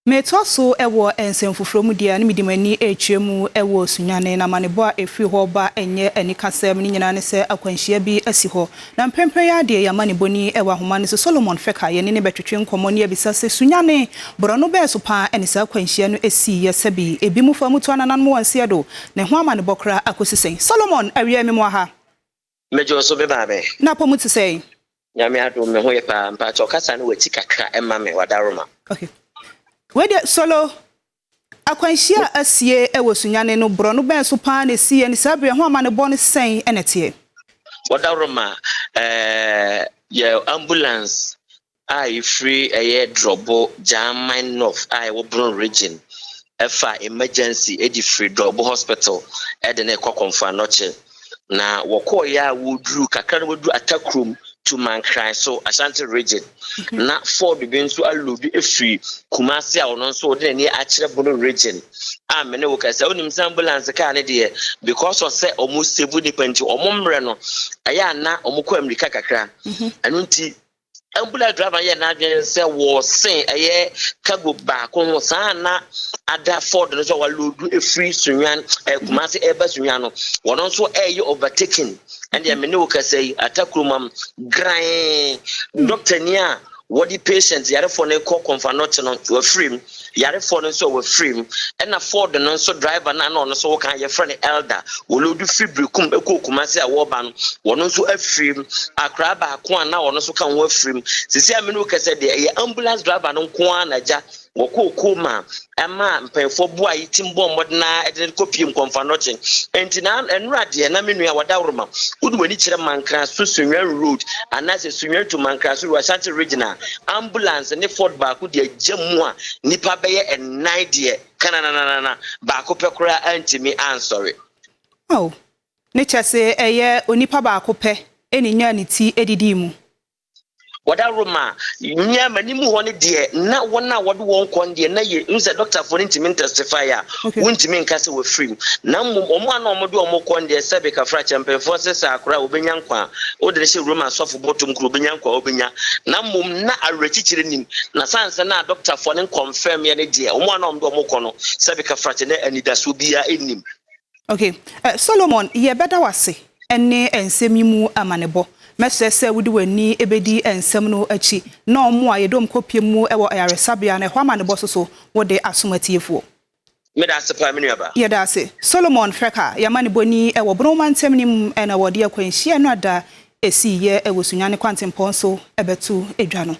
Metoso ewo ensemfufromu dia ne midimani etwemu ewo Sunyani na manebo a efri ho ba enye anikasem ni nyina ne se akwanhia bi asi ho na mpempe ya de ya maneboni ewa homa ne Solomon Feka ye ne betwetwe nkomo ne abisa se Sunyani borono be so pa ene sa akwanhia no esi ye sabi ebi mu fa mutu ananan mo wanse do ne ho amanebo kra akosisen Solomon awie me mo ha mejo so be ba be na po mutu sei nyame ado me ho ye pa mpa cho kasa ne wati kakra ema me wadaroma. Okay. Wede solo akwanhia asie ewo Sunyani no bro no ben so pa na sie ni sabre ho ama ne bo ne sen enete wadaroma ye ambulance I free drobo German North I wo Bron region efa emergency edi free drobo hospital e de na ekwakonfa noche na woko ya wodru kakra wodru atakrom to Mankranso Asantewaa region na Ford bi nso alobi efiri Kumasi a ono nso de ne akire Bono region a mene wo kasa onim ambulance ka ne de because of say almost 70 penti omomre no aya na omukọ America kakra anu nti ambulance driver ye na adwen say wo sen aye cargo ba ko sa na ada Ford no so walodu efiri Sunyani Kumasi eba Sunyani no wono nso overtaking and the menu can say atakrumam grind doctor near what the patients yare for ne call confirmation on to a frame yare for no so we frame and afford the non so driver na no so can your friend elder will do free brekum eko Kumasi a woban one so a frame akra ba ko na one so can we frame sisi amenu can say the ambulance driver no ko na ja woko koma ama mpefo boa yitimbo modna eden kopiem confirmation entina enrade na menua wadawroma udu wani kire Mankranso Sunyani road anase Sunyani to Mankranso Asantewaa regional ambulance ne Ford ba ku de agyamu a nipa beye ennan de kananana ba ko pekora antimi ansori oh ne chase eye onipa ba ko pe eni nya ne ti edidi mu wadaroma nya manimu ho ne de na wona wode won kon de na ye nse doctor for intimi testify a wontimi nkase we free na omo ana omo de omo kon de sebe ka fra champion forces akora obenya nkwa o de she Roman sofu bottom kro obenya nkwa obenya na na arechichire nim na sanse na doctor for ne confirm ye ne de omo ana omo de omo kon no sebe ka fra ne anidaso bia enim. Okay, Solomon ye beda wase ene ensemimu amanebo mesese wudi wani ebedi ensem no achi na omo a yedom kopie mu ewo ayaresabia na hwa amanebo so wode asomatiefo meda sepa menuaba yeda se Solomon Feka yamanebo ni ewo bromantem nim ena wode akwanhia no ada esi ye ewo Sunyani kwantempon so ebetu edwa no